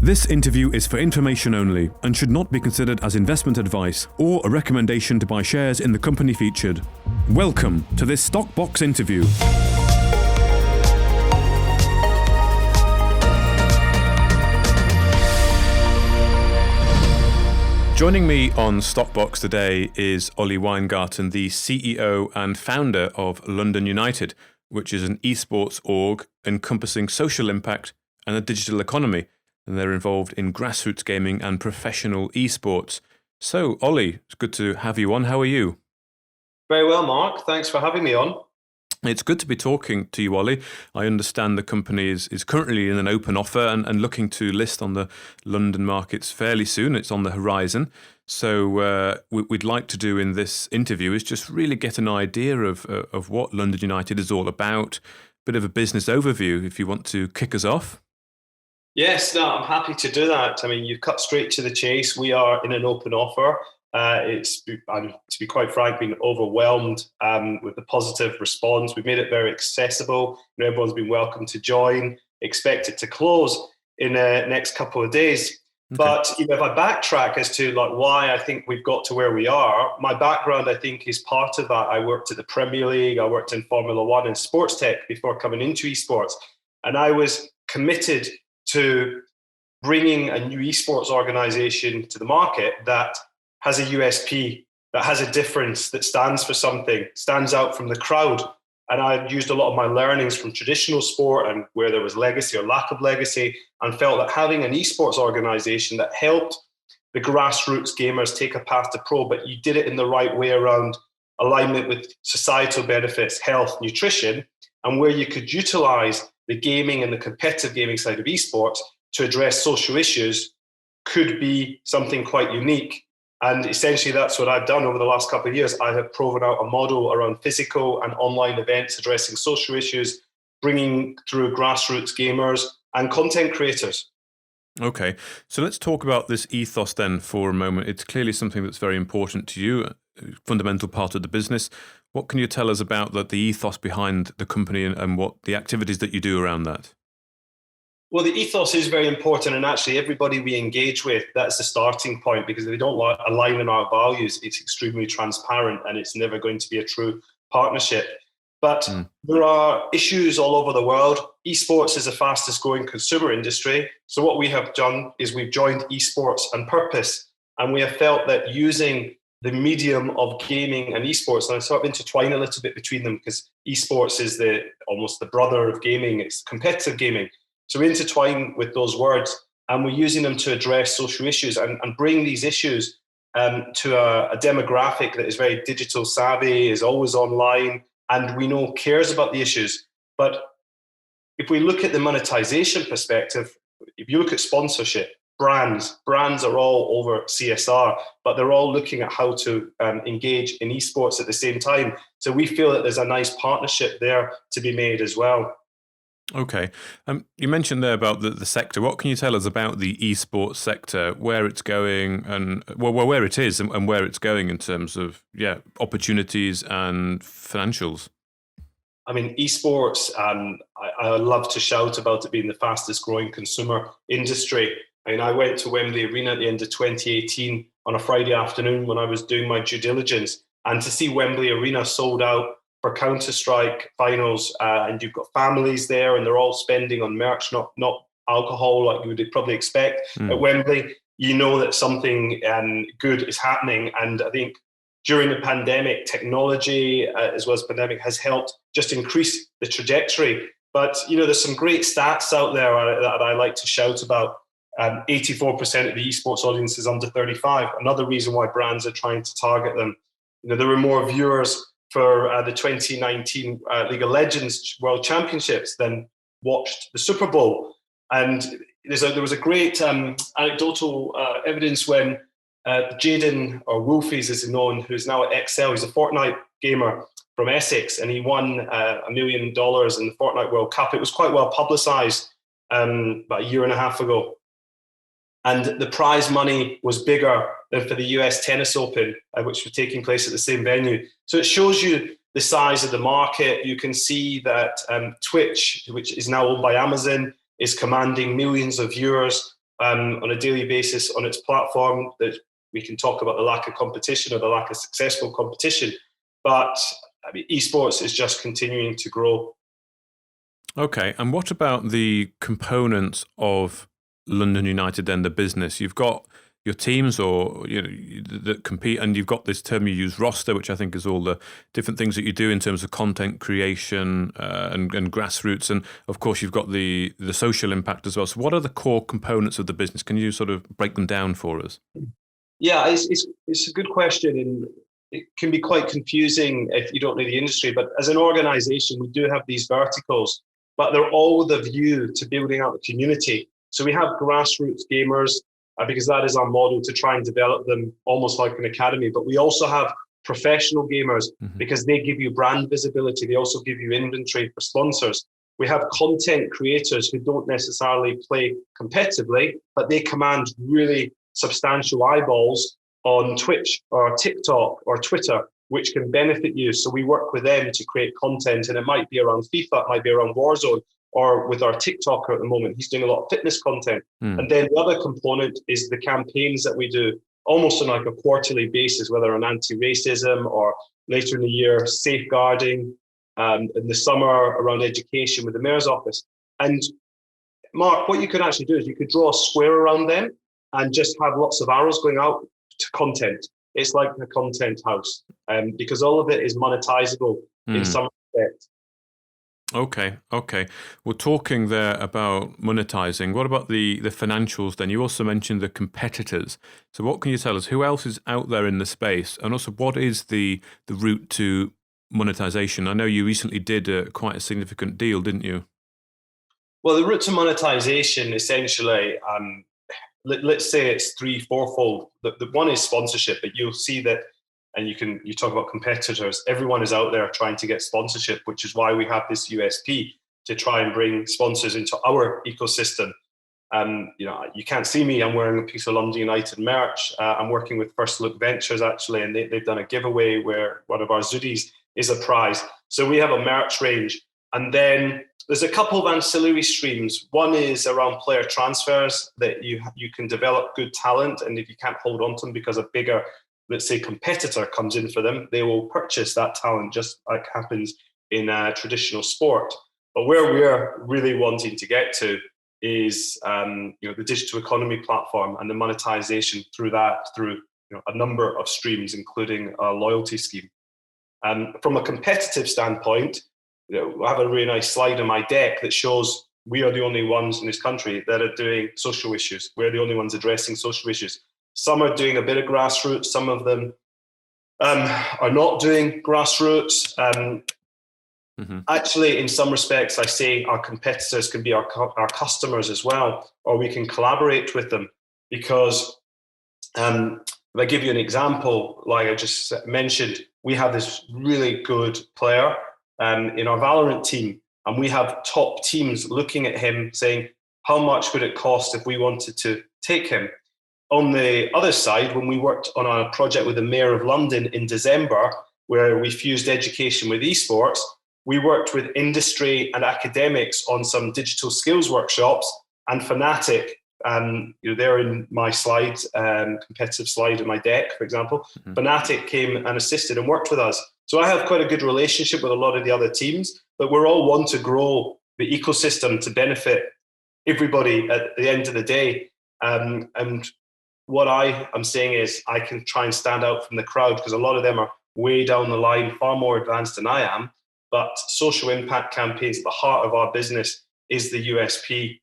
This interview is for information only and should not be considered as investment advice or a recommendation to buy shares in the company featured. Welcome to this Stockbox interview. Joining me on Stockbox today is Olly Weingarten, the CEO and founder of London United, which is an esports org encompassing social impact and a digital economy. And they're involved in grassroots gaming and professional esports. So, Olly, it's good to have you on. How are you? Very well, Mark. Thanks for having me on. It's good to be talking to you, Olly. I understand the company is currently in an open offer and looking to list on the London markets fairly soon. It's on the horizon. So what we'd like to do in this interview is just really get an idea of what London United is all about, a bit of a business overview if you want to kick us off. Yes, no, I'm happy to do that. I mean, you've cut straight to the chase. We are in an open offer. To be quite frank, been overwhelmed with the positive response. We've made it very accessible. Everyone's been welcome to join. Expect it to close in the next couple of days. Okay. But if I backtrack as to why I think we've got to where we are, my background I think is part of that. I worked at the Premier League. I worked in Formula One and sports tech before coming into esports, and I was committed to bringing a new esports organization to the market that has a USP, that has a difference, that stands for something, stands out from the crowd. And I used a lot of my learnings from traditional sport and where there was legacy or lack of legacy, and felt that having an esports organization that helped the grassroots gamers take a path to pro, but you did it in the right way around alignment with societal benefits, health, nutrition, and where you could utilize the gaming and the competitive gaming side of esports to address social issues could be something quite unique. And essentially that's what I've done over the last couple of years. I have proven out a model around physical and online events addressing social issues, bringing through grassroots gamers and content creators. Okay, so let's talk about this ethos then for a moment. It's clearly something that's very important to you, a fundamental part of the business. What can you tell us about the ethos behind the company and what the activities that you do around that? Well, the ethos is very important, and actually everybody we engage with, that's the starting point, because if they don't align in our values, it's extremely transparent and it's never going to be a true partnership. But there are issues all over the world. Esports is the fastest growing consumer industry. So what we have done is we've joined esports and purpose, and we have felt that using the medium of gaming and esports, and I sort of intertwine a little bit between them because esports is almost the brother of gaming. It's competitive gaming. So we intertwine with those words, and we're using them to address social issues and bring these issues to a demographic that is very digital savvy, is always online, and we know cares about the issues. But if we look at the monetization perspective, if you look at sponsorship, brands are all over CSR, but they're all looking at how to engage in esports at the same time. So we feel that there's a nice partnership there to be made as well. Okay. You mentioned there about the sector. What can you tell us about the esports sector, where it's going and where it is and where it's going in terms of opportunities and financials? I mean, esports, I love to shout about it being the fastest growing consumer industry. I mean, I went to Wembley Arena at the end of 2018 on a Friday afternoon when I was doing my due diligence, and to see Wembley Arena sold out for Counter-Strike finals, and you've got families there and they're all spending on merch, not alcohol like you would probably expect at Wembley, you know that something good is happening. And I think during the pandemic, technology as well as pandemic has helped just increase the trajectory. But, there's some great stats out there that I like to shout about. 84% of the esports audience is under 35. Another reason why brands are trying to target them. There were more viewers for the 2019 League of Legends World Championships than watched the Super Bowl. And there was a great anecdotal evidence when Jaden, or Wolfies as he's known, who's now at Excel, he's a Fortnite gamer from Essex, and he won $1 million in the Fortnite World Cup. It was quite well publicized about a year and a half ago. And the prize money was bigger than for the US Tennis Open, which was taking place at the same venue. So it shows you the size of the market. You can see that Twitch, which is now owned by Amazon, is commanding millions of viewers. on a daily basis on its platform. That we can talk about the lack of competition or the lack of successful competition, but I mean, esports is just continuing to grow. Okay, and what about the components of London United then, the business? You've got your teams or that compete, and you've got this term you use, roster, which I think is all the different things that you do in terms of content creation and grassroots, and of course you've got the social impact as well. So what are the core components of the business? Can you sort of break them down for us? Yeah, it's a good question, and it can be quite confusing if you don't know the industry. But as an organisation, we do have these verticals, but they're all with a view to building out the community. So we have grassroots gamers, because that is our model to try and develop them almost like an academy. But we also have professional gamers because they give you brand visibility. They also give you inventory for sponsors. We have content creators who don't necessarily play competitively, but they command really substantial eyeballs on Twitch or TikTok or Twitter, which can benefit you. So we work with them to create content, and it might be around FIFA, it might be around Warzone, or with our TikToker at the moment, he's doing a lot of fitness content. And then the other component is the campaigns that we do almost on like a quarterly basis, whether on anti-racism or later in the year, safeguarding, in the summer around education with the Mayor's Office. And Mark, what you could actually do is you could draw a square around them and just have lots of arrows going out to content. It's like a content house, because all of it is monetizable in some respect. Okay. We're talking there about monetizing. What about the financials then? You also mentioned the competitors. So what can you tell us? Who else is out there in the space? And also, what is the route to monetization? I know you recently did quite a significant deal, didn't you? Well, the route to monetization, essentially, let's say it's fourfold. The one is sponsorship, but you'll see that, and you talk about competitors, everyone is out there trying to get sponsorship, which is why we have this USP to try and bring sponsors into our ecosystem. You can't see me, I'm wearing a piece of London United merch. I'm working with First Look Ventures actually, and they've done a giveaway where one of our Zoodies is a prize. So we have a merch range. And then there's a couple of ancillary streams. One is around player transfers, that you can develop good talent, and if you can't hold on to them because a bigger, let's say, competitor comes in for them, they will purchase that talent, just like happens in traditional sport. But where we're really wanting to get to is the digital economy platform and the monetization through that, through a number of streams, including a loyalty scheme. From a competitive standpoint, I have a really nice slide in my deck that shows we are the only ones in this country that are doing social issues. We're the only ones addressing social issues. Some are doing a bit of grassroots. Some of them are not doing grassroots. Actually, in some respects, I say our competitors can be our customers as well, or we can collaborate with them. Because if I give you an example, like I just mentioned, we have this really good player in our Valorant team, and we have top teams looking at him saying, how much would it cost if we wanted to take him? On the other side, when we worked on a project with the Mayor of London in December, where we fused education with esports, we worked with industry and academics on some digital skills workshops, and Fnatic, they're in my slide, competitive slide in my deck, for example, Fnatic came and assisted and worked with us. So I have quite a good relationship with a lot of the other teams, but we're all want to grow the ecosystem to benefit everybody at the end of the day. And what I am saying is I can try and stand out from the crowd, because a lot of them are way down the line, far more advanced than I am. But social impact campaigns, the heart of our business, is the USP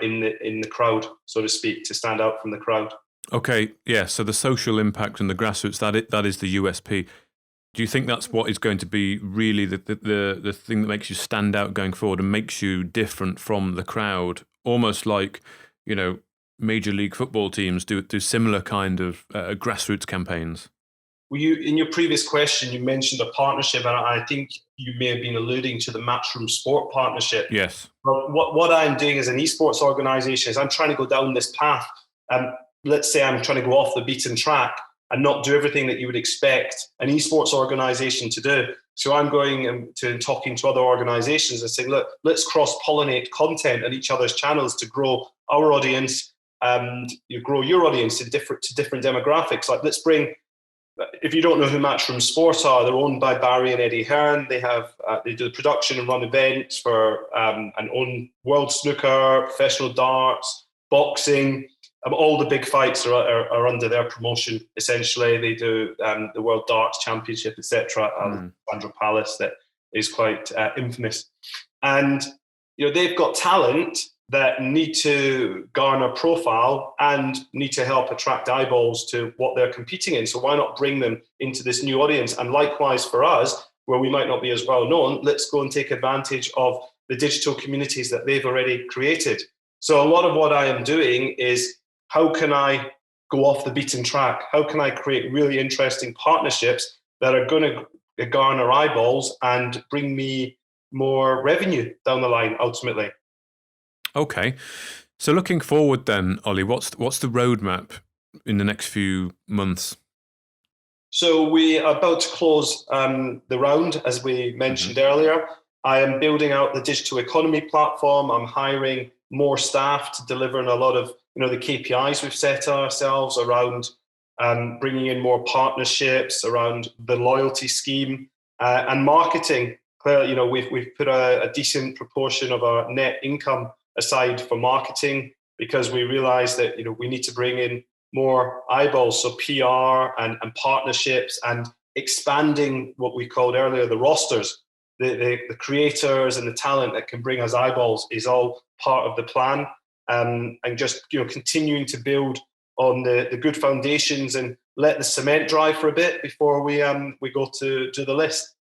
in the crowd, so to speak, to stand out from the crowd. Okay, yeah. So the social impact and the grassroots, that is the USP. Do you think that's what is going to be really the thing that makes you stand out going forward and makes you different from the crowd? Almost like, Major League football teams do similar kind of grassroots campaigns. Well, in your previous question, you mentioned a partnership, and I think you may have been alluding to the Matchroom Sport partnership. Yes. But what I'm doing as an esports organisation is I'm trying to go down this path. Let's say I'm trying to go off the beaten track and not do everything that you would expect an esports organisation to do. So I'm going to talking to other organisations and saying, look, let's cross-pollinate content on each other's channels to grow our audience and you grow your audience to different demographics. Like, let's bring, if you don't know who Matchroom Sport are, they're owned by Barry and Eddie Hearn. They have they do the production and run events for and own World Snooker, professional darts, boxing. All the big fights are under their promotion. Essentially, they do the World Darts Championship, etc. Sandra Palace, that is quite infamous, and they've got talent that need to garner profile and need to help attract eyeballs to what they're competing in. So why not bring them into this new audience? And likewise for us, where we might not be as well known, let's go and take advantage of the digital communities that they've already created. So a lot of what I am doing is, how can I go off the beaten track? How can I create really interesting partnerships that are going to garner eyeballs and bring me more revenue down the line, ultimately? Okay. So looking forward then, Olly, what's the roadmap in the next few months? So we are about to close the round, as we mentioned earlier. I am building out the digital economy platform. I'm hiring more staff to deliver on a lot of the KPIs we've set ourselves around bringing in more partnerships, around the loyalty scheme and marketing. Clearly, we've put a decent proportion of our net income aside for marketing, because we realize that we need to bring in more eyeballs. So PR and partnerships and expanding what we called earlier the rosters, the creators and the talent that can bring us eyeballs is all part of the plan. And just continuing to build on the good foundations and let the cement dry for a bit before we go to the list.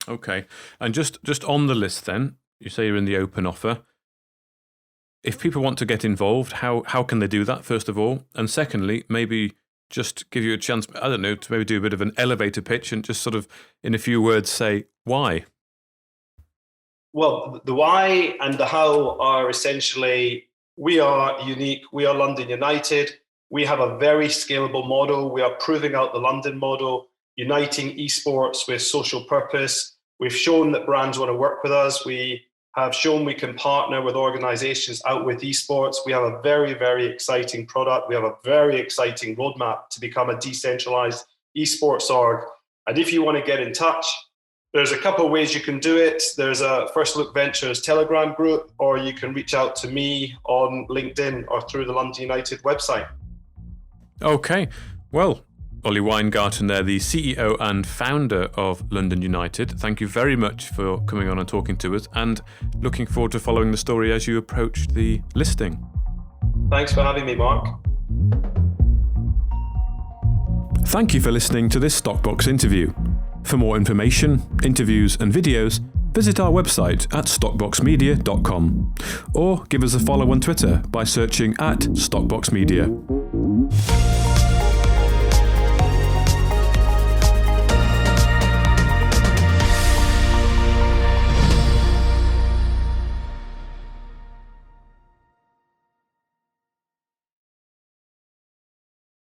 Okay, and just on the list then, you say you're in the open offer. If people want to get involved, how can they do that, first of all? And secondly, maybe just give you a chance, I don't know, to maybe do a bit of an elevator pitch and just sort of, in a few words, say why. Well, the why and the how are essentially, we are unique. We are London United. We have a very scalable model. We are proving out the London model, uniting esports with social purpose. We've shown that brands want to work with us. We have shown we can partner with organizations out with esports. We have a very, very exciting product. We have a very exciting roadmap to become a decentralized esports org. And if you want to get in touch, there's a couple of ways you can do it. There's a First Look Ventures Telegram group, or you can reach out to me on LinkedIn or through the London United website. Okay. Well, Olly Weingarten there, the CEO and founder of London United. Thank you very much for coming on and talking to us, and looking forward to following the story as you approach the listing. Thanks for having me, Mark. Thank you for listening to this Stockbox interview. For more information, interviews and videos, visit our website at stockboxmedia.com or give us a follow on Twitter by searching @StockboxMedia.